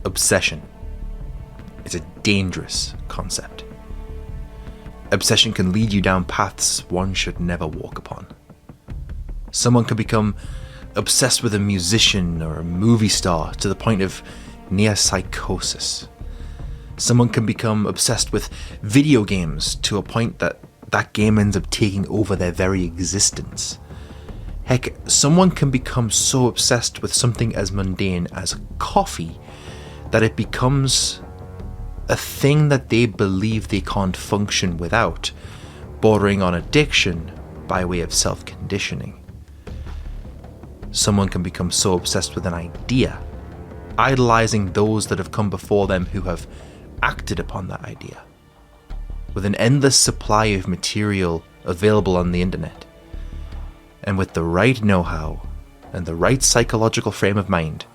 Obsession is a dangerous concept. Obsession can lead you down paths one should never walk upon. Someone can become obsessed with a musician or a movie star to the point of near psychosis. Someone can become obsessed with video games to a point that that game ends up taking over their very existence. Heck, someone can become so obsessed with something as mundane as coffee that it becomes a thing that they believe they can't function without, bordering on addiction by way of self-conditioning. Someone can become so obsessed with an idea, idolizing those that have come before them who have acted upon that idea. With an endless supply of material available on the internet, and with the right know-how and the right psychological frame of mind,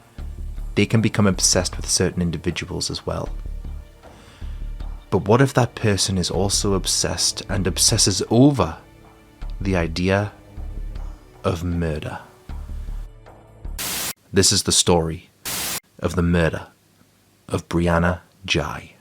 they can become obsessed with certain individuals as well. But what if that person is also obsessed and obsesses over the idea of murder? This is the story of the murder of Brianna Ghey.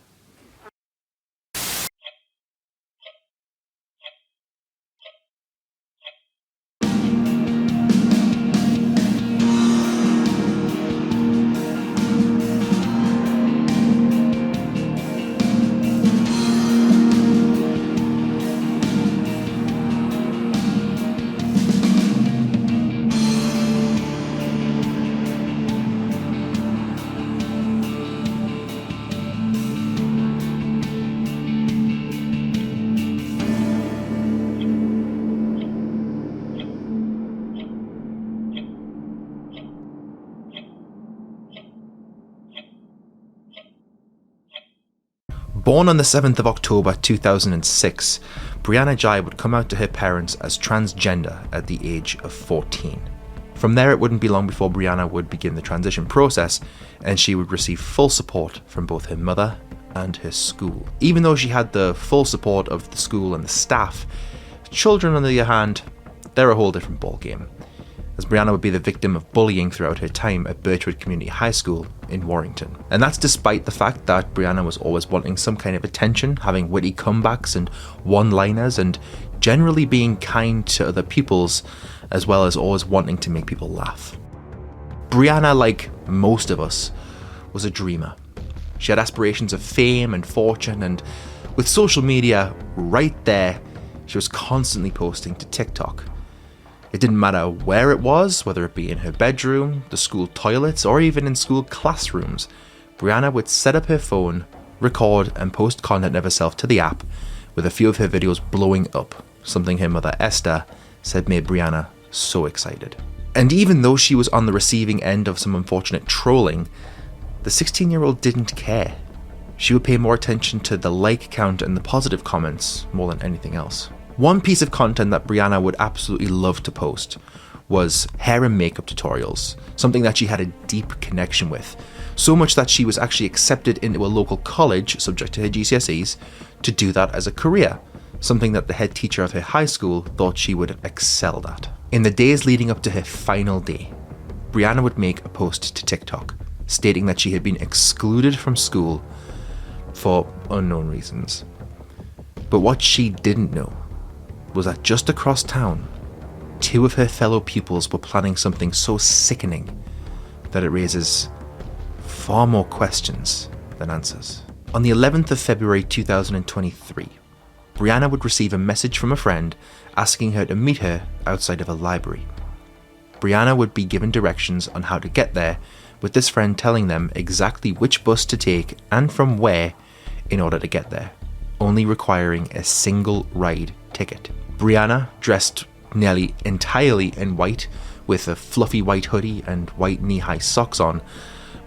Born on the 7th of October 2006, Brianna Ghey would come out to her parents as transgender at the age of 14. From there, it wouldn't be long before Brianna would begin the transition process, and she would receive full support from both her mother and her school. Even though she had the full support of the school and the staff, children on the other hand, they're a whole different ballgame, as Brianna would be the victim of bullying throughout her time at Birchwood Community High School in Warrington. And that's despite the fact that Brianna was always wanting some kind of attention, having witty comebacks and one-liners, and generally being kind to other pupils, as well as always wanting to make people laugh. Brianna, like most of us, was a dreamer. She had aspirations of fame and fortune, and with social media right there, she was constantly posting to TikTok. It didn't matter where it was, whether it be in her bedroom, the school toilets, or even in school classrooms. Brianna would set up her phone, record and post content of herself to the app, with a few of her videos blowing up, something her mother Esther said made Brianna so excited. And even though she was on the receiving end of some unfortunate trolling, the 16-year-old didn't care. She would pay more attention to the like count and the positive comments more than anything else. One piece of content that Brianna would absolutely love to post was hair and makeup tutorials, something that she had a deep connection with, so much that she was actually accepted into a local college, subject to her GCSEs, to do that as a career, something that the head teacher of her high school thought she would have excelled at. In the days leading up to her final day, Brianna would make a post to TikTok, stating that she had been excluded from school for unknown reasons. But what she didn't know was that just across town, two of her fellow pupils were planning something so sickening that it raises far more questions than answers. On the 11th of February 2023, Brianna would receive a message from a friend asking her to meet her outside of a library. Brianna would be given directions on how to get there, with this friend telling them exactly which bus to take and from where in order to get there, only requiring a single ride ticket. Brianna, dressed nearly entirely in white with a fluffy white hoodie and white knee-high socks on,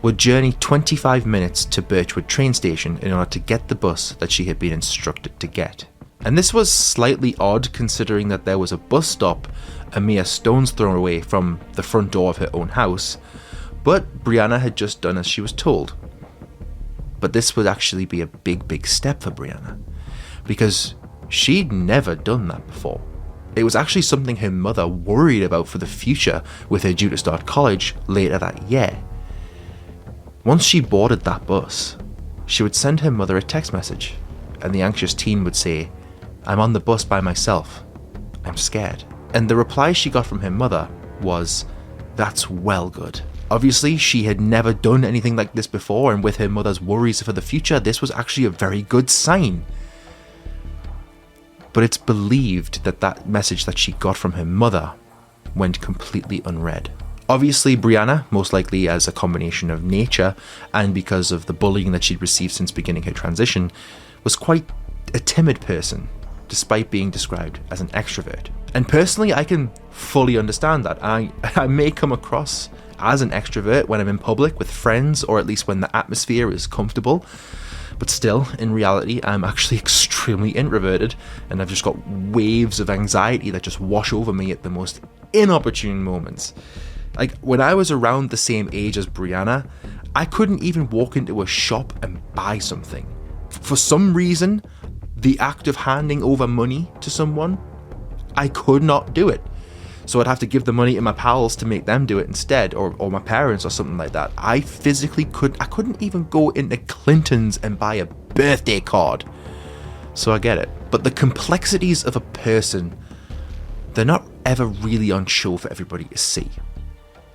would journey 25 minutes to Birchwood train station in order to get the bus that she had been instructed to get. And this was slightly odd considering that there was a bus stop a mere stone's throw away from the front door of her own house, but Brianna had just done as she was told. But this would actually be a big step for Brianna, because she'd never done that before. It was actually something her mother worried about for the future with her due to start college later that year. Once she boarded that bus, she would send her mother a text message, and the anxious teen would say, "I'm on the bus by myself. I'm scared." And the reply she got from her mother was, "That's well good." Obviously, she had never done anything like this before, and with her mother's worries for the future, this was actually a very good sign. But it's believed that that message that she got from her mother went completely unread. Obviously, Brianna, most likely as a combination of nature and because of the bullying that she'd received since beginning her transition, was quite a timid person, despite being described as an extrovert. And personally, I can fully understand that. I may come across as an extrovert when I'm in public with friends, or at least when the atmosphere is comfortable. But still, in reality, I'm actually extremely introverted, and I've just got waves of anxiety that just wash over me at the most inopportune moments. Like, when I was around the same age as Brianna, I couldn't even walk into a shop and buy something. For some reason, the act of handing over money to someone, I could not do it. So I'd have to give the money to my pals to make them do it instead, or my parents or something like that. I physically couldn't even go into Clinton's and buy a birthday card. So I get it. But the complexities of a person, they're not ever really on show for everybody to see.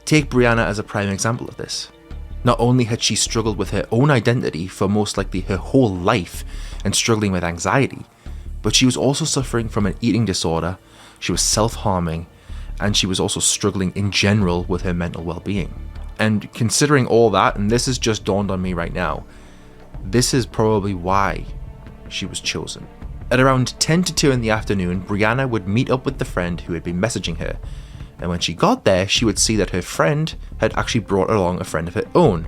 Take Brianna as a prime example of this. Not only had she struggled with her own identity for most likely her whole life and struggling with anxiety, but she was also suffering from an eating disorder, she was self-harming, and she was also struggling in general with her mental well-being. And considering all that, and this has just dawned on me right now, this is probably why she was chosen. At around 10 to 2 in the afternoon, Brianna would meet up with the friend who had been messaging her. And when she got there, she would see that her friend had actually brought along a friend of her own.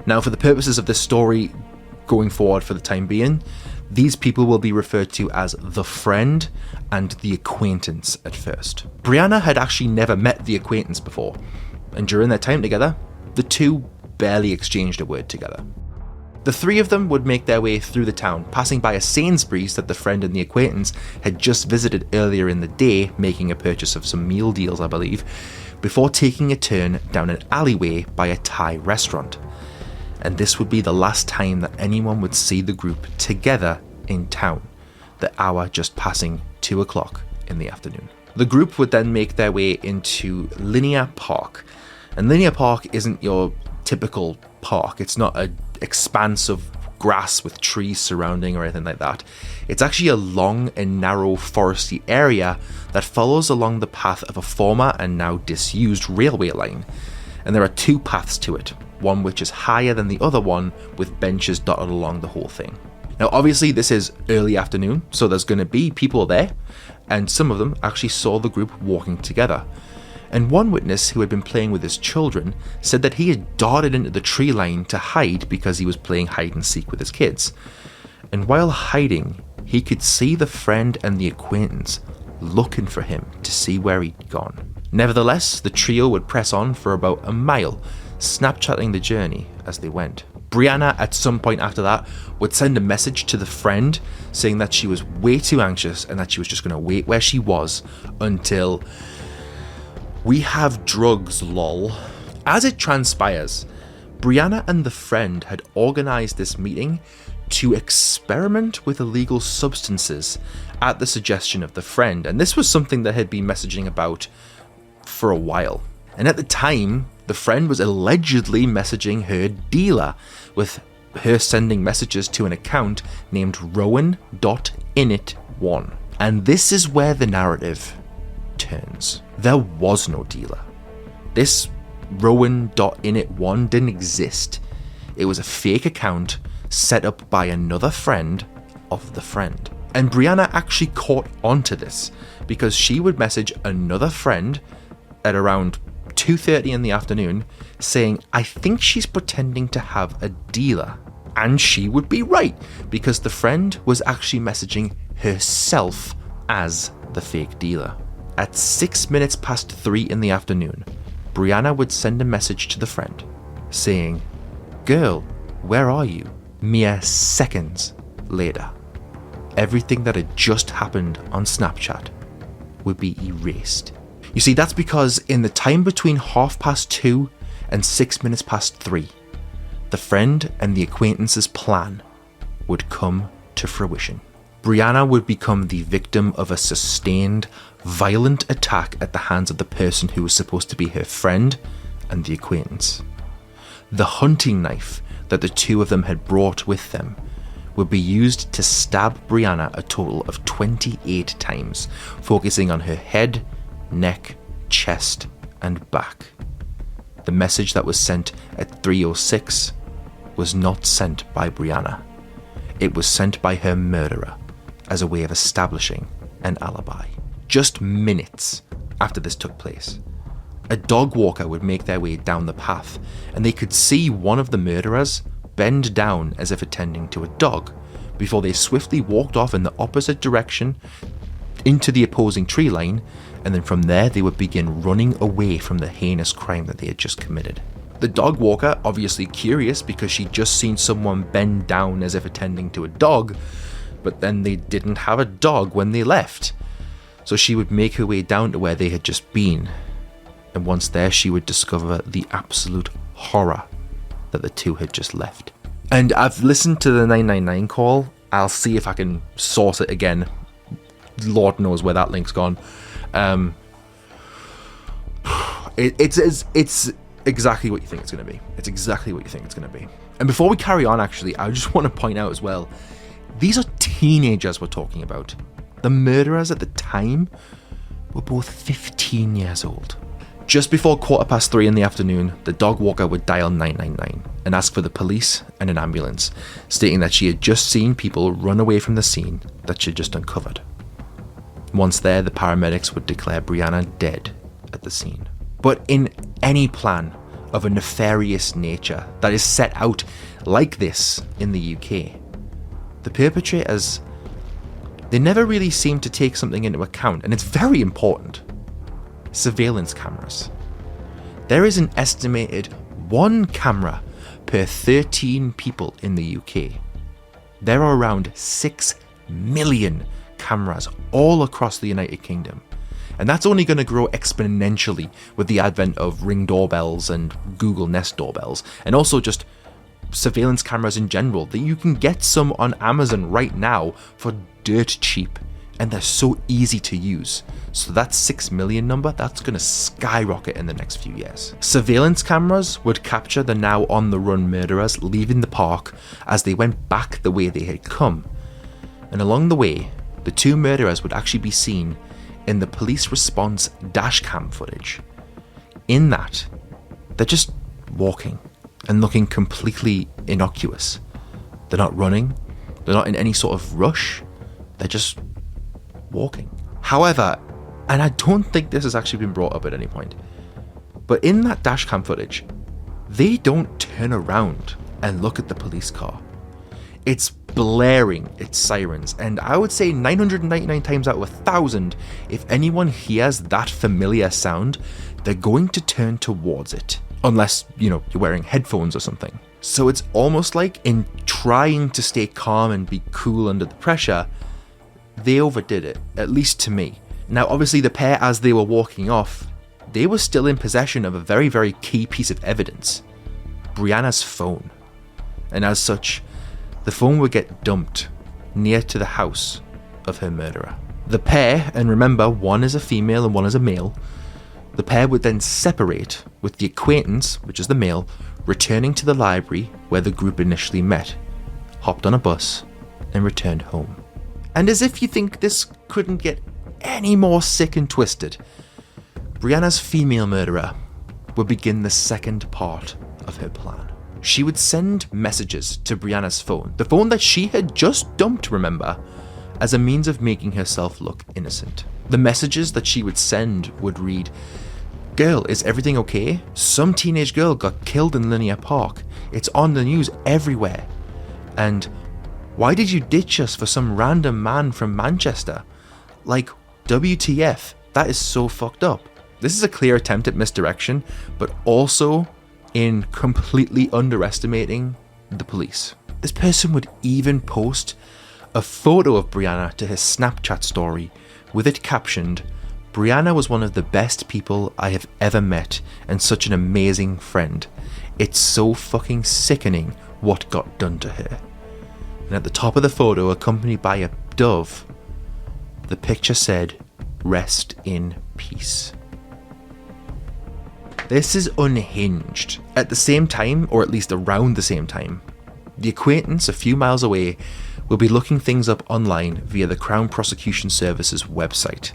Now, for the purposes of this story going forward for the time being, these people will be referred to as the friend and the acquaintance at first. Brianna had actually never met the acquaintance before, and during their time together, the two barely exchanged a word together. The three of them would make their way through the town, passing by a Sainsbury's that the friend and the acquaintance had just visited earlier in the day, making a purchase of some meal deals, I believe, before taking a turn down an alleyway by a Thai restaurant. And this would be the last time that anyone would see the group together in town, the hour just passing 2 o'clock in the afternoon. The group would then make their way into Linear Park. And Linear Park isn't your typical park. It's not an expanse of grass with trees surrounding or anything like that. It's actually a long and narrow foresty area that follows along the path of a former and now disused railway line. And there are two paths to it, one which is higher than the other one with benches dotted along the whole thing. Now obviously this is early afternoon, so there's going to be people there, and some of them actually saw the group walking together. And one witness who had been playing with his children said that he had darted into the tree line to hide because he was playing hide and seek with his kids. And while hiding, he could see the friend and the acquaintance looking for him to see where he'd gone. Nevertheless, the trio would press on for about a mile, Snapchatting the journey as they went. Brianna, at some point after that, would send a message to the friend saying that she was way too anxious and that she was just going to wait where she was until "we have drugs, lol." As it transpires, Brianna and the friend had organised this meeting to experiment with illegal substances at the suggestion of the friend, and this was something that had been messaging about for a while. And at the time, the friend was allegedly messaging her dealer, with her sending messages to an account named Rowan.init1. And this is where the narrative turns. There was no dealer. This Rowan.init1 didn't exist. It was a fake account set up by another friend of the friend. And Brianna actually caught onto this because she would message another friend at around 2:30 in the afternoon saying, "I think she's pretending to have a dealer." And she would be right, because the friend was actually messaging herself as the fake dealer. At 6 minutes past 3 in the afternoon, Brianna would send a message to the friend saying, "Girl, where are you?" Mere seconds later, everything that had just happened on Snapchat would be erased. You see, that's because in the time between 2:30 and 6 minutes past 3, the friend and the acquaintance's plan would come to fruition. Brianna would become the victim of a sustained, violent attack at the hands of the person who was supposed to be her friend and the acquaintance. The hunting knife that the two of them had brought with them would be used to stab Brianna a total of 28 times, focusing on her head, neck, chest, and back. The message that was sent at 3:06 was not sent by Brianna. It was sent by her murderer as a way of establishing an alibi. Just minutes after this took place, a dog walker would make their way down the path, and they could see one of the murderers bend down as if attending to a dog, before they swiftly walked off in the opposite direction into the opposing tree line, and then from there they would begin running away from the heinous crime that they had just committed. The dog walker, obviously curious because she'd just seen someone bend down as if attending to a dog, but then they didn't have a dog when they left. So she would make her way down to where they had just been, and once there she would discover the absolute horror that the two had just left. And I've listened to the 999 call. I'll see if I can source it again. Lord knows where that link's gone. It's exactly what you think it's going to be. It's exactly what you think it's going to be. And before we carry on, actually, I just want to point out as well, these are teenagers we're talking about. The murderers at the time were both 15 years old. Just before 3:15 in the afternoon, the dog walker would dial 999 and ask for the police and an ambulance, stating that she had just seen people run away from the scene that she'd just uncovered. Once there, the paramedics would declare Brianna dead at the scene. But in any plan of a nefarious nature that is set out like this in the UK, the perpetrators, they never really seem to take something into account, and it's very important. Surveillance cameras. There is an estimated 1 camera per 13 people in the UK. There are around 6 million cameras all across the United Kingdom. And that's only going to grow exponentially with the advent of Ring doorbells and Google Nest doorbells, and also just surveillance cameras in general, that you can get some on Amazon right now for dirt cheap, and they're so easy to use. So that 6 million number, that's going to skyrocket in the next few years. Surveillance cameras would capture the now on the run murderers leaving the park as they went back the way they had come. And along the way, the two murderers would actually be seen in the police response dashcam footage. In that, they're just walking and looking completely innocuous. They're not running, they're not in any sort of rush, they're just walking. However, and I don't think this has actually been brought up at any point, but in that dashcam footage, they don't turn around and look at the police car. It's blaring its sirens, and I would say 999 times out of 1,000, if anyone hears that familiar sound, they're going to turn towards it. Unless, you're wearing headphones or something. So it's almost like in trying to stay calm and be cool under the pressure, they overdid it, at least to me. Now, obviously, the pair, as they were walking off, they were still in possession of a very, very key piece of evidence, Brianna's phone. And as such, the phone would get dumped near to the house of her murderer. The pair, and remember, one is a female and one is a male, the pair would then separate, with the acquaintance, which is the male, returning to the library where the group initially met, hopped on a bus, and returned home. And as if you think this couldn't get any more sick and twisted, Brianna's female murderer would begin the second part of her plan. She would send messages to Brianna's phone, the phone that she had just dumped, remember, as a means of making herself look innocent. The messages that she would send would read, "Girl, is everything okay? Some teenage girl got killed in Linear Park. It's on the news everywhere." And, "Why did you ditch us for some random man from Manchester? Like, WTF, that is so fucked up." This is a clear attempt at misdirection, but also in completely underestimating the police. This person would even post a photo of Brianna to his Snapchat story with it captioned, Brianna was one of the best people I have ever met and such an amazing friend. It's so fucking sickening what got done to her. And at the top of the photo, accompanied by a dove, the picture said, "Rest in peace." This is unhinged. At the same time, or at least around the same time, the acquaintance a few miles away will be looking things up online via the Crown Prosecution Service's website.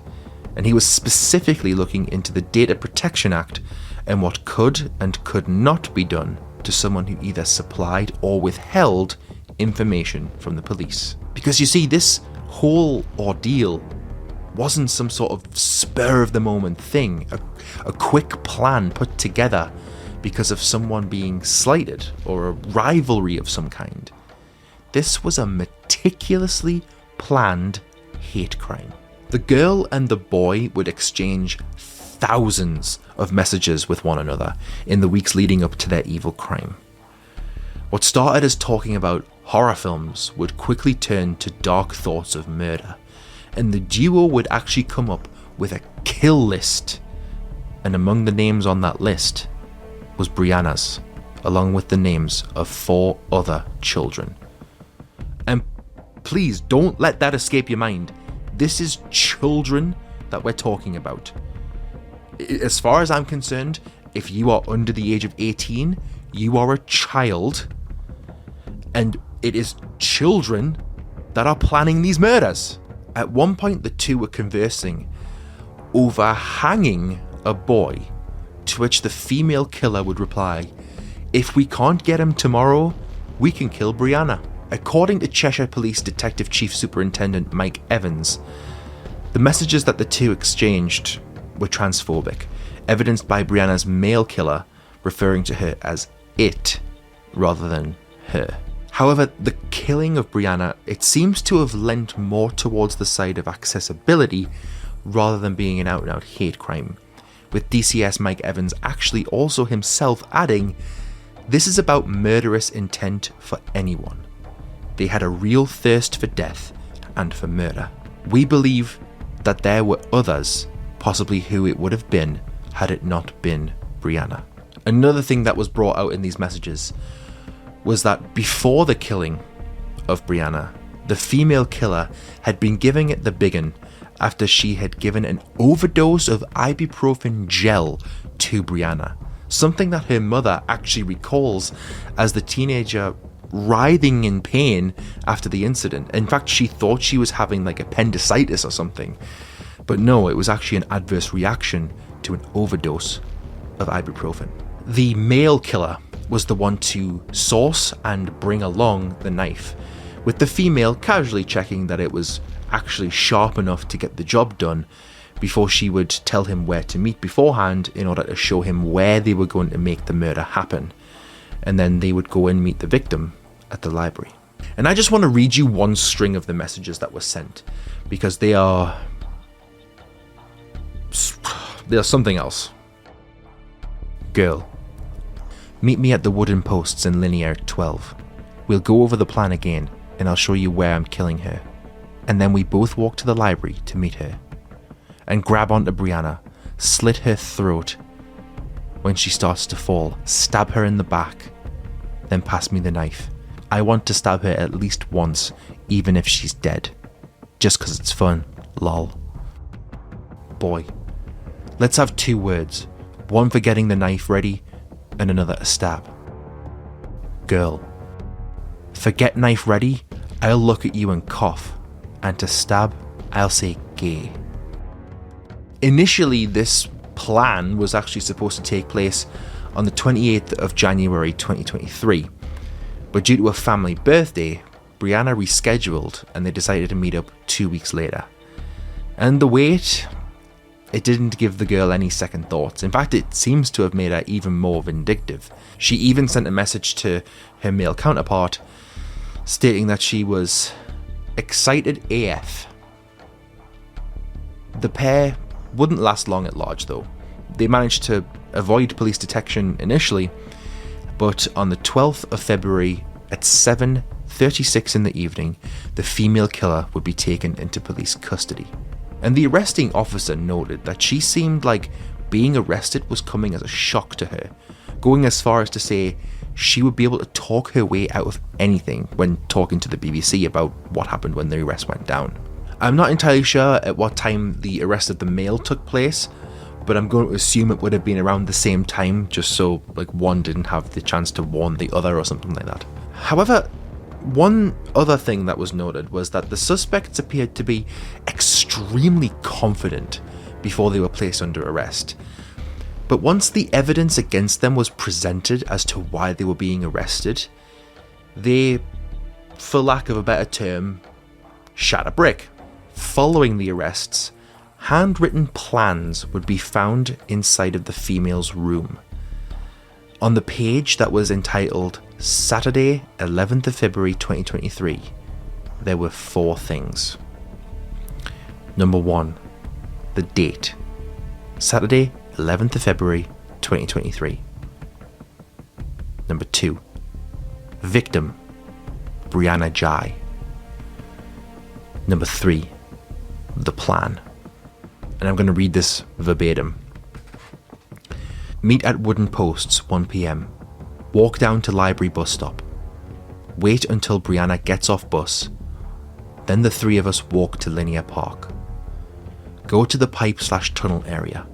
And he was specifically looking into the Data Protection Act and what could and could not be done to someone who either supplied or withheld information from the police. Because you see, this whole ordeal wasn't some sort of spur of the moment thing, a quick plan put together because of someone being slighted or a rivalry of some kind. This was a meticulously planned hate crime. The girl and the boy would exchange thousands of messages with one another in the weeks leading up to their evil crime. What started as talking about horror films would quickly turn to dark thoughts of murder, and the duo would actually come up with a kill list. And among the names on that list was Brianna's, along with the names of 4 other children. And please don't let that escape your mind. This is children that we're talking about. As far as I'm concerned, if you are under the age of 18, you are a child, and it is children that are planning these murders. At one point, the two were conversing over hanging a boy, to which the female killer would reply, "If we can't get him tomorrow, we can kill Brianna." According to Cheshire Police Detective Chief Superintendent Mike Evans, the messages that the two exchanged were transphobic, evidenced by Brianna's male killer referring to her as "it" rather than her. However, the killing of Brianna, it seems to have lent more towards the side of accessibility rather than being an out-and-out hate crime, with DCS Mike Evans actually also himself adding, "This is about murderous intent for anyone. They had a real thirst for death and for murder. We believe that there were others, possibly who it would have been had it not been Brianna." Another thing that was brought out in these messages was that before the killing of Brianna, the female killer had been giving it the big un after she had given an overdose of ibuprofen gel to Brianna, something that her mother actually recalls as the teenager writhing in pain after the incident. In fact, she thought she was having like appendicitis or something, but no, it was actually an adverse reaction to an overdose of ibuprofen. The male killer was the one to source and bring along the knife, with the female casually checking that it was actually sharp enough to get the job done before she would tell him where to meet beforehand in order to show him where they were going to make the murder happen. And then they would go and meet the victim at the library. And I just want to read you one string of the messages that were sent, because they are something else. Girl, meet me at the wooden posts in Linear 12. We'll go over the plan again, and I'll show you where I'm killing her. And then we both walk to the library to meet her. And grab onto Brianna, slit her throat. When she starts to fall, stab her in the back, then pass me the knife. I want to stab her at least once, even if she's dead. Just 'cause it's fun, lol. Boy, let's have 2 words. One for getting the knife ready, and another to stab. Girl, for get knife ready, I'll look at you and cough. And to stab, I'll say gay. Initially, this plan was actually supposed to take place on the 28th of January 2023, but due to a family birthday, Brianna rescheduled and they decided to meet up 2 weeks later. And the wait, it didn't give the girl any second thoughts. In fact, it seems to have made her even more vindictive. She even sent a message to her male counterpart stating that she was excited AF. The pair wouldn't last long at large though. They managed to avoid police detection initially, but on the 12th of February at 7:36 in the evening, the female killer would be taken into police custody. And the arresting officer noted that she seemed like being arrested was coming as a shock to her, going as far as to say she would be able to talk her way out of anything when talking to the BBC about what happened when the arrest went down. I'm not entirely sure at what time the arrest of the male took place, but I'm going to assume it would have been around the same time, just so like one didn't have the chance to warn the other or something like that. However, one other thing that was noted was that the suspects appeared to be extremely confident before they were placed under arrest. But once the evidence against them was presented as to why they were being arrested, they, for lack of a better term, shat a brick. Following the arrests, handwritten plans would be found inside of the female's room. On the page that was entitled Saturday, 11th of February 2023, there were 4 things. Number 1, the date. Saturday, 11th of February 2023. Number 2, victim, Brianna Ghey. Number 3, the plan. And I'm going to read this verbatim. Meet at wooden posts, 1 p.m. Walk down to library bus stop. Wait until Brianna gets off bus. Then the 3 of us walk to Linear Park. Go to the pipe/tunnel area.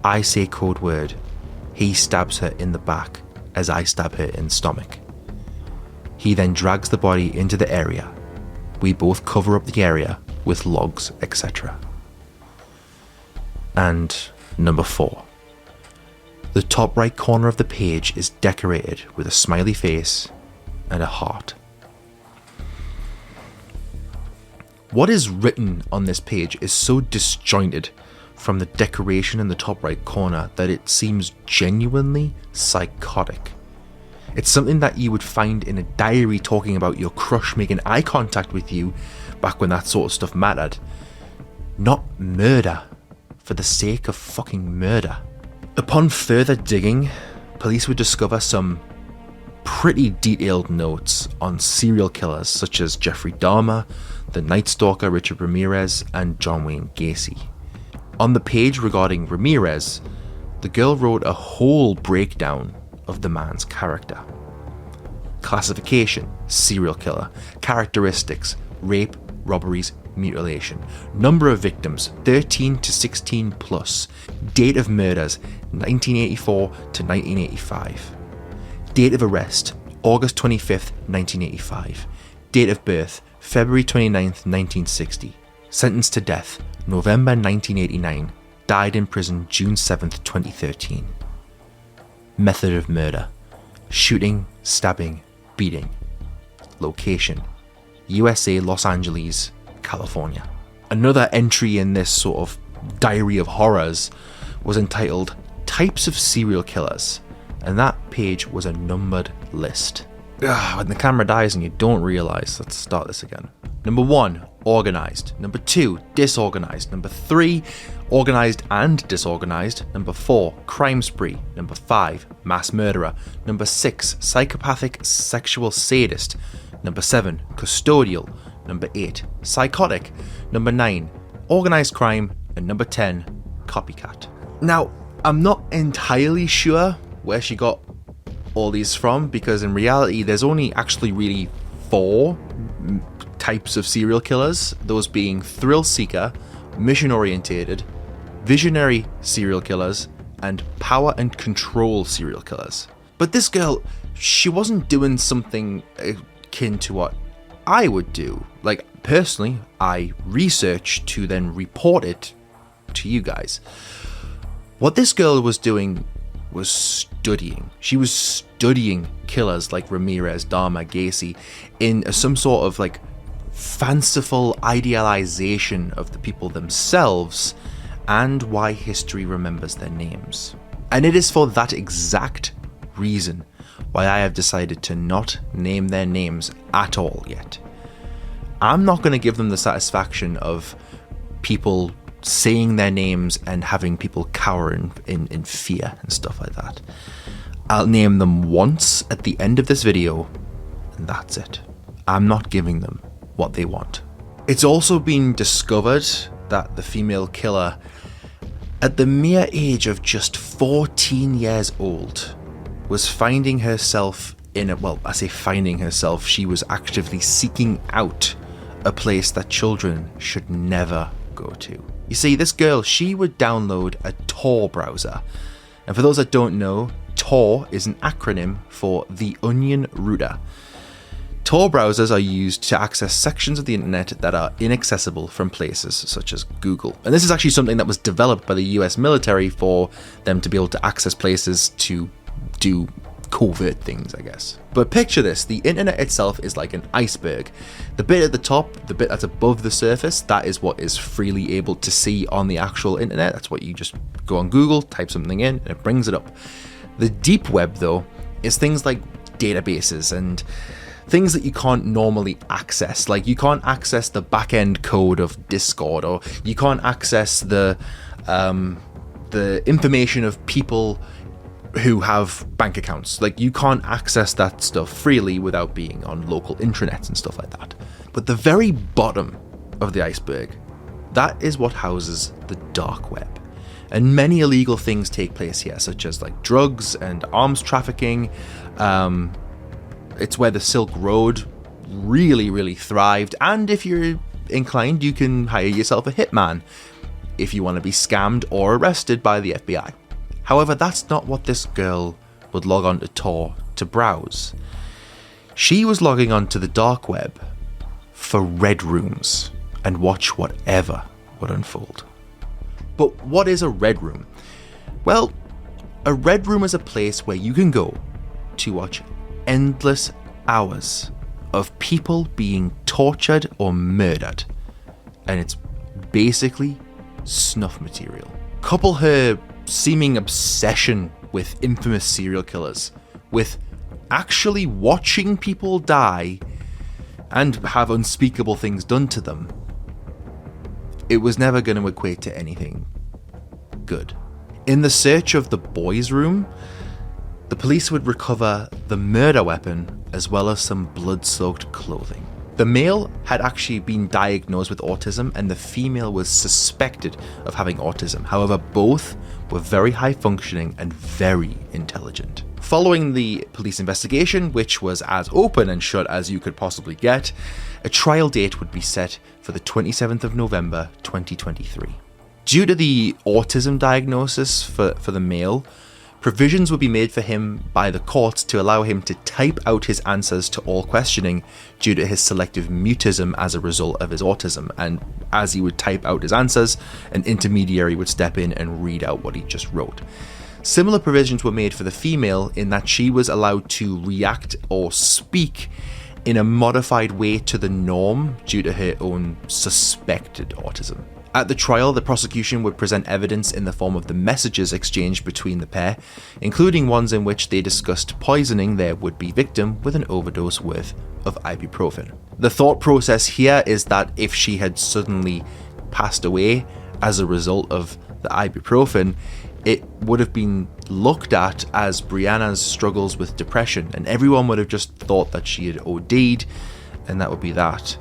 I say code word. He stabs her in the back as I stab her in the stomach. He then drags the body into the area. We both cover up the area with logs, etc. And number 4. The top right corner of the page is decorated with a smiley face and a heart. What is written on this page is so disjointed from the decoration in the top right corner that it seems genuinely psychotic. It's something that you would find in a diary talking about your crush making eye contact with you back when that sort of stuff mattered. Not murder for the sake of fucking murder. Upon further digging, police would discover some pretty detailed notes on serial killers such as Jeffrey Dahmer, the Night Stalker Richard Ramirez, and John Wayne Gacy. On the page regarding Ramirez, the girl wrote a whole breakdown of the man's character. Classification, serial killer. Characteristics, rape, robberies, mutilation. Number of victims, 13 to 16 plus. Date of murders, 1984 to 1985. Date of arrest, August 25th, 1985. Date of birth, February 29th, 1960. Sentenced to death, November 1989. Died in prison June 7th, 2013. Method of murder, shooting, stabbing, beating. Location, USA, Los Angeles, California. Another entry in this sort of diary of horrors was entitled Types of Serial Killers, and that page was a numbered list. When the camera dies and you don't realise, let's start this again. Number 1, organised. Number 2, disorganised. Number 3, organised and disorganised. Number 4, crime spree. Number 5, mass murderer. Number 6, psychopathic sexual sadist. Number 7, custodial. Number 8, psychotic. Number 9, organised crime. And number 10, copycat. Now, I'm not entirely sure where she got all these from, because in reality there's only actually really 4 types of serial killers, those being thrill seeker, mission orientated, visionary serial killers, and power and control serial killers. But this girl, she wasn't doing something akin to what I would do. Like, personally, I researched to then report it to you guys. What this girl was doing was studying. She was studying killers like Ramirez, Dahmer, Gacy in some sort of like fanciful idealization of the people themselves and why history remembers their names. And it is for that exact reason why I have decided to not name their names at all yet. I'm not going to give them the satisfaction of people saying their names and having people cower in fear and stuff like that. I'll name them once at the end of this video, and that's it. I'm not giving them what they want. It's also been discovered that the female killer, at the mere age of just 14 years old, was finding herself in a, well, I say finding herself, she was actively seeking out a place that children should never go to. You see, this girl, she would download a Tor browser. And for those that don't know, Tor is an acronym for the Onion Router. Tor browsers are used to access sections of the internet that are inaccessible from places such as Google. And this is actually something that was developed by the US military for them to be able to access places to do covert things, I guess. But picture this, the internet itself is like an iceberg. The bit at the top, the bit that's above the surface, that is what is freely able to see on the actual internet. That's what you just go on Google, type something in, and it brings it up. The deep web, though, is things like databases and things that you can't normally access. Like you can't access the back-end code of Discord, or you can't access the information of people who have bank accounts. Like you can't access that stuff freely without being on local intranets and stuff like that. But the very bottom of the iceberg, that is what houses the dark web. And many illegal things take place here, such as like drugs and arms trafficking. It's where the Silk Road really thrived. And if you're inclined, you can hire yourself a hitman if you want to be scammed or arrested by the FBI. However, that's not what this girl would log on to Tor to browse. She was logging on to the dark web for red rooms and watch whatever would unfold. But what is a red room? Well, a red room is a place where you can go to watch endless hours of people being tortured or murdered. And it's basically snuff material. Couple her seeming obsession with infamous serial killers with actually watching people die and have unspeakable things done to them, it was never going to equate to anything good. In the search of the boys' room, the police would recover the murder weapon as well as some blood-soaked clothing. The male had actually been diagnosed with autism and the female was suspected of having autism. However, both were very high functioning and very intelligent. Following the police investigation, which was as open and shut as you could possibly get, a trial date would be set for the 27th of November 2023. Due to the autism diagnosis for the male, provisions would be made for him by the courts to allow him to type out his answers to all questioning due to his selective mutism as a result of his autism. And as he would type out his answers, an intermediary would step in and read out what he just wrote. Similar provisions were made for the female in that she was allowed to react or speak in a modified way to the norm due to her own suspected autism. At the trial, the prosecution would present evidence in the form of the messages exchanged between the pair, including ones in which they discussed poisoning their would-be victim with an overdose worth of ibuprofen. The thought process here is that if she had suddenly passed away as a result of the ibuprofen, it would have been looked at as Brianna's struggles with depression, and everyone would have just thought that she had OD'd, and that would be that.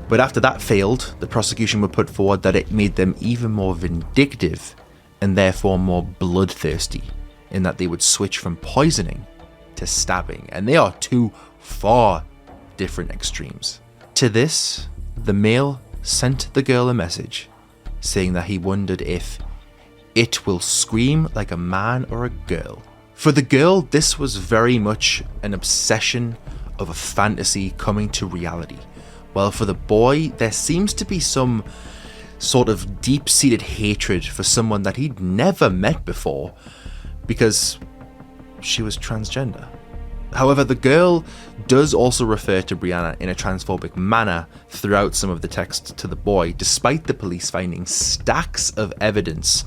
But after that failed, the prosecution would put forward that it made them even more vindictive and therefore more bloodthirsty, in that they would switch from poisoning to stabbing, and they are two far different extremes. To this, the male sent the girl a message saying that he wondered if it will scream like a man or a girl. For the girl, this was very much an obsession of a fantasy coming to reality. While for the boy, there seems to be some sort of deep-seated hatred for someone that he'd never met before because she was transgender. However, the girl does also refer to Brianna in a transphobic manner throughout some of the text to the boy, despite the police finding stacks of evidence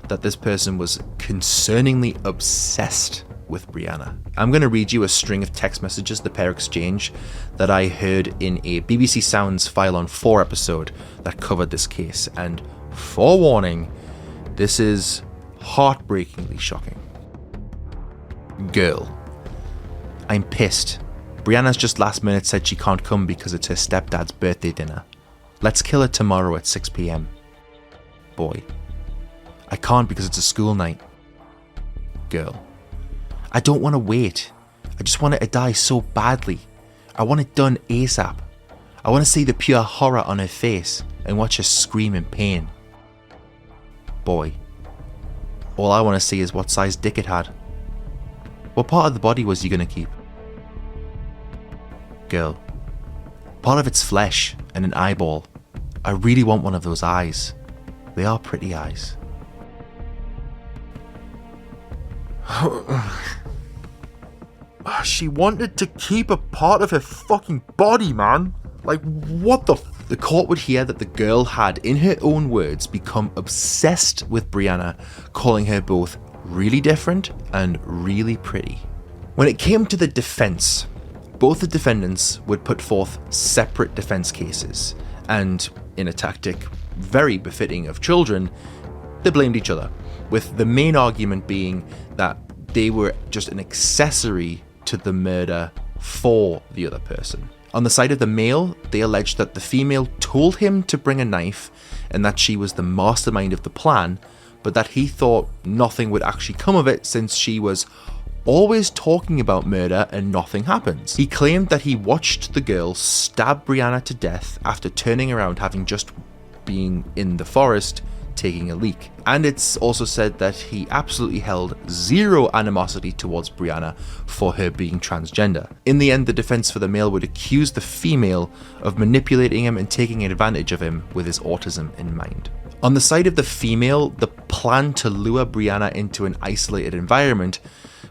that this person was concerningly obsessed with Brianna. I'm going to read you a string of text messages the pair exchanged that I heard in a BBC Sounds File on 4 episode that covered this case, and forewarning, this is heartbreakingly shocking. Girl: I'm pissed. Brianna's just last minute said she can't come because it's her stepdad's birthday dinner. Let's kill her tomorrow at 6 p.m. Boy: I can't because it's a school night. Girl: I don't want to wait. I just want it to die so badly. I want it done ASAP. I want to see the pure horror on her face and watch her scream in pain. Boy: all I want to see is what size dick it had. What part of the body was you going to keep? Girl: part of its flesh and an eyeball. I really want one of those eyes. They are pretty eyes. She wanted to keep a part of her fucking body, man. Like, what the The court would hear that the girl had, in her own words, become obsessed with Brianna, calling her both really different and really pretty. When it came to the defense, both the defendants would put forth separate defense cases, and in a tactic very befitting of children, they blamed each other, with the main argument being that they were just an accessory to the murder for the other person. On the side of the male, they alleged that the female told him to bring a knife and that she was the mastermind of the plan, but that he thought nothing would actually come of it since she was always talking about murder and nothing happens. He claimed that he watched the girl stab Brianna to death after turning around, having just been in the forest taking a leak. And it's also said that he absolutely held zero animosity towards Brianna for her being transgender. In the end, the defense for the male would accuse the female of manipulating him and taking advantage of him with his autism in mind. On the side of the female, the plan to lure Brianna into an isolated environment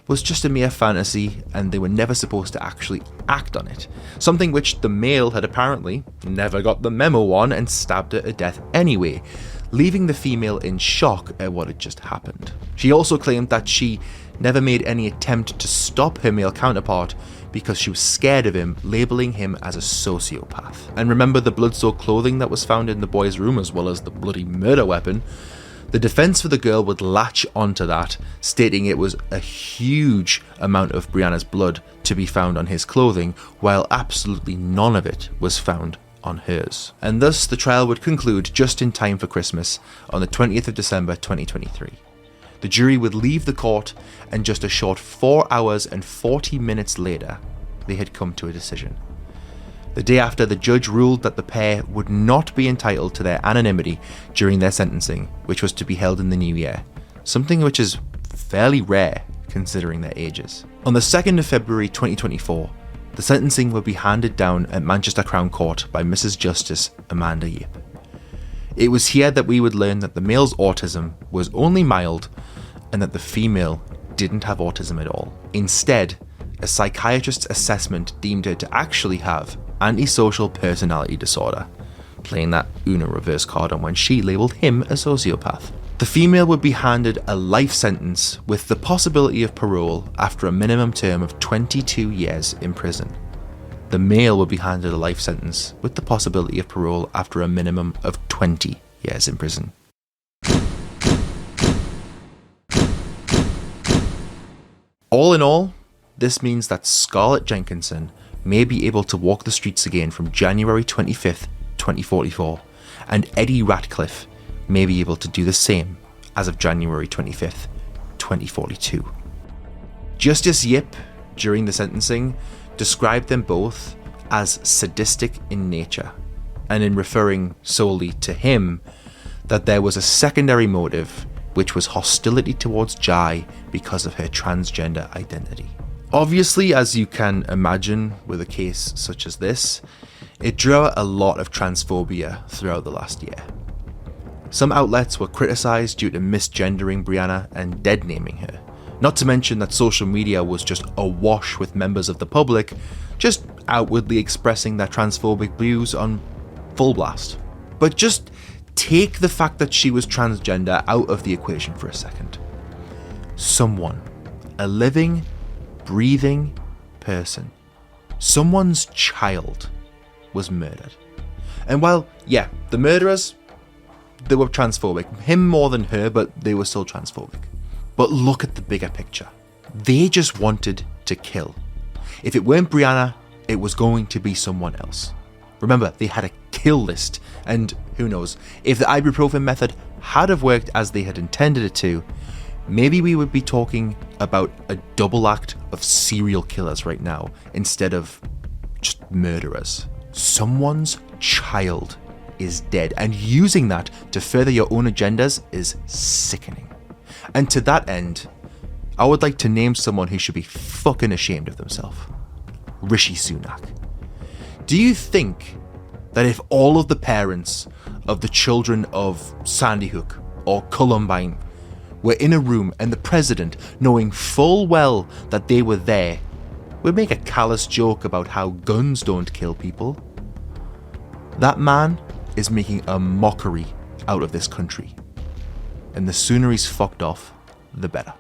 was just a mere fantasy, and they were never supposed to actually act on it. Something which the male had apparently never got the memo on and stabbed her to death anyway, leaving the female in shock at what had just happened. She also claimed that she never made any attempt to stop her male counterpart because she was scared of him, labeling him as a sociopath. And remember the blood-soaked clothing that was found in the boy's room, as well as the bloody murder weapon? The defense for the girl would latch onto that, stating it was a huge amount of Brianna's blood to be found on his clothing, while absolutely none of it was found on hers. And thus the trial would conclude just in time for Christmas on the 20th of December 2023. The jury would leave the court, and just a short 4 hours and 40 minutes later, they had come to a decision. The day after, the judge ruled that the pair would not be entitled to their anonymity during their sentencing, which was to be held in the new year, something which is fairly rare considering their ages. On the 2nd of February 2024, the sentencing would be handed down at Manchester Crown Court by Mrs. Justice Amanda Yip. It was here that we would learn that the male's autism was only mild and that the female didn't have autism at all. Instead, a psychiatrist's assessment deemed her to actually have antisocial personality disorder, playing that Uno reverse card on when she labelled him a sociopath. The female would be handed a life sentence with the possibility of parole after a minimum term of 22 years in prison. The male would be handed a life sentence with the possibility of parole after a minimum of 20 years in prison. All in all, this means that Scarlett Jenkinson may be able to walk the streets again from January 25th, 2044, and Eddie Ratcliffe may be able to do the same as of January 25th, 2042. Justice Yip, during the sentencing, described them both as sadistic in nature, and in referring solely to him, that there was a secondary motive, which was hostility towards Jai because of her transgender identity. Obviously, as you can imagine with a case such as this, it drew out a lot of transphobia throughout the last year. Some outlets were criticised due to misgendering Brianna and dead-naming her, not to mention that social media was just awash with members of the public just outwardly expressing their transphobic views on full blast. But just take the fact that she was transgender out of the equation for a second. Someone, a living, breathing person, someone's child, was murdered. And while, yeah, the murderers, they were transphobic, him more than her, but they were still transphobic. But look at the bigger picture. They just wanted to kill. If it weren't Brianna, it was going to be someone else. Remember, they had a kill list, and who knows, if the ibuprofen method had have worked as they had intended it to, maybe we would be talking about a double act of serial killers right now instead of just murderers. Someone's child is dead, and using that to further your own agendas is sickening. And to that end, I would like to name someone who should be fucking ashamed of themselves. Rishi Sunak. Do you think that if all of the parents of the children of Sandy Hook or Columbine were in a room and the president, knowing full well that they were there, would make a callous joke about how guns don't kill people? That man is making a mockery out of this country. And the sooner he's fucked off, the better.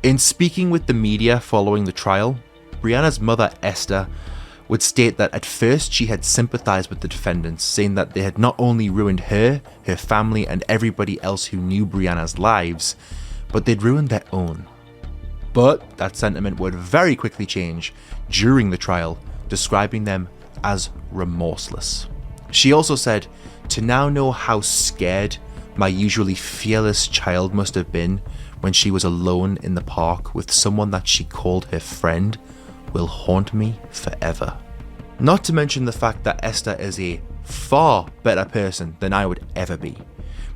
In speaking with the media following the trial, Brianna's mother, Esther, would state that at first she had sympathized with the defendants, saying that they had not only ruined her family, and everybody else who knew Brianna's lives, but they'd ruined their own. But that sentiment would very quickly change during the trial, describing them as remorseless. She also said, "To now know how scared my usually fearless child must have been when she was alone in the park with someone that she called her friend will haunt me forever." Not to mention the fact that Esther is a far better person than I would ever be,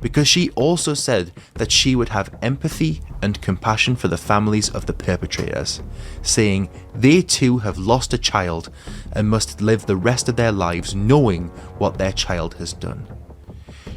because she also said that she would have empathy and compassion for the families of the perpetrators, saying they too have lost a child and must live the rest of their lives knowing what their child has done.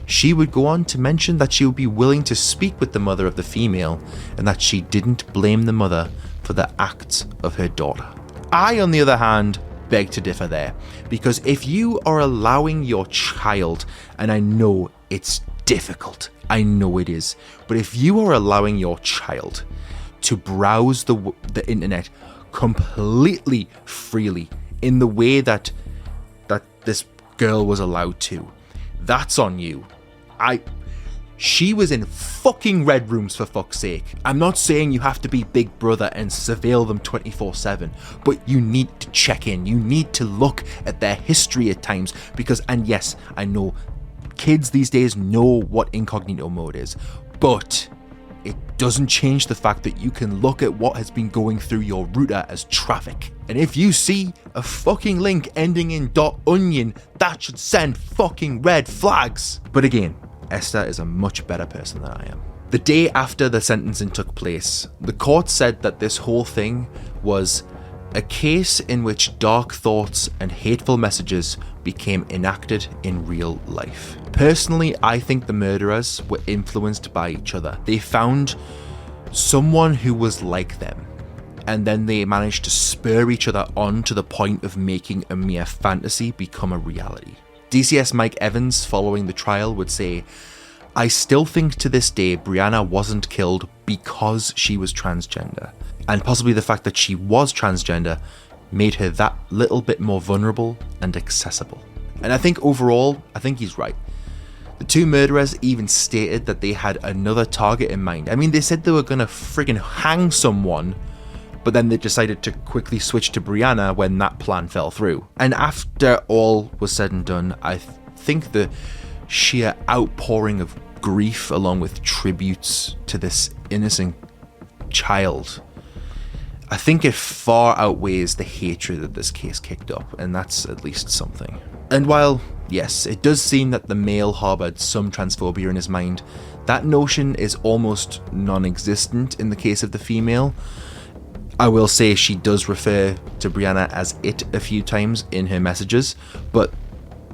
She would go on to mention that she would be willing to speak with the mother of the female and that she didn't blame the mother for the acts of her daughter. I, on the other hand, beg to differ there, because if you are allowing your child, and I know it's difficult, I know it is, but if you are allowing your child to browse the internet completely freely in the way that this girl was allowed to, that's on you. She was in fucking red rooms, for fuck's sake. I'm not saying you have to be Big Brother and surveil them 24/7, but you need to check in. You need to look at their history at times because, and yes, I know kids these days know what incognito mode is, but it doesn't change the fact that you can look at what has been going through your router as traffic. And if you see a fucking link ending in .onion, that should send fucking red flags. But again, Esther is a much better person than I am. The day after the sentencing took place, the court said that this whole thing was a case in which dark thoughts and hateful messages became enacted in real life. Personally, I think the murderers were influenced by each other. They found someone who was like them, and then they managed to spur each other on to the point of making a mere fantasy become a reality. DCS Mike Evans, following the trial, would say, "I still think to this day Brianna wasn't killed because she was transgender, and possibly the fact that she was transgender made her that little bit more vulnerable and accessible." And I think overall, I think he's right. The two murderers even stated that they had another target in mind. I mean, they said they were gonna friggin' hang someone, but then they decided to quickly switch to Brianna when that plan fell through. And after all was said and done, I think the sheer outpouring of grief along with tributes to this innocent child, I think it far outweighs the hatred that this case kicked up, and that's at least something. And while, yes, it does seem that the male harbored some transphobia in his mind, that notion is almost non-existent in the case of the female. I will say she does refer to Brianna as it a few times in her messages, but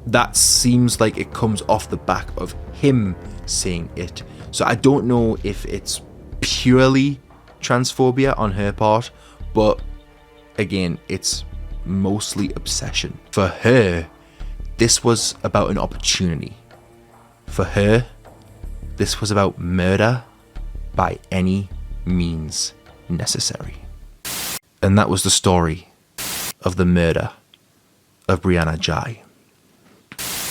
that seems like it comes off the back of him saying it. So I don't know if it's purely transphobia on her part, but again, it's mostly obsession. For her, this was about an opportunity. For her, this was about murder by any means necessary. And that was the story of the murder of Brianna Ghey.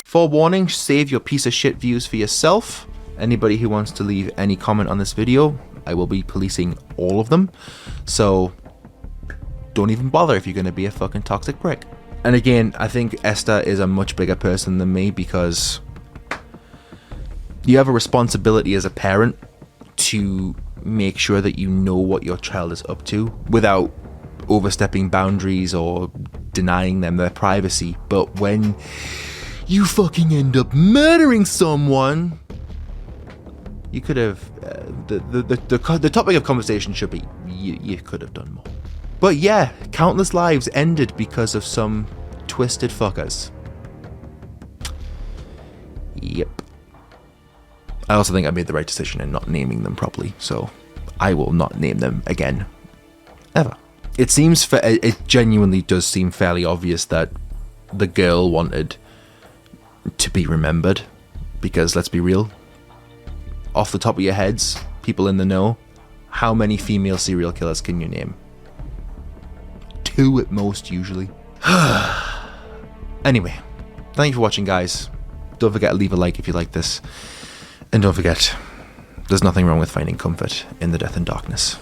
Forewarning, save your piece of shit views for yourself. Anybody who wants to leave any comment on this video, I will be policing all of them. So don't even bother if you're going to be a fucking toxic prick. And again, I think Esther is a much bigger person than me because You have a responsibility as a parent to make sure that you know what your child is up to without overstepping boundaries or denying them their privacy. But when you fucking end up murdering someone, you could have the topic of conversation should be you could have done more. But yeah, countless lives ended because of some twisted fuckers. Yep. I also think I made the right decision in not naming them properly, so I will not name them again, ever. It genuinely does seem fairly obvious that the girl wanted to be remembered, because let's be real, off the top of your heads, people in the know, how many female serial killers can you name? 2 at most, usually. Anyway, thank you for watching, guys. Don't forget to leave a like if you like this. And don't forget, there's nothing wrong with finding comfort in the death and darkness.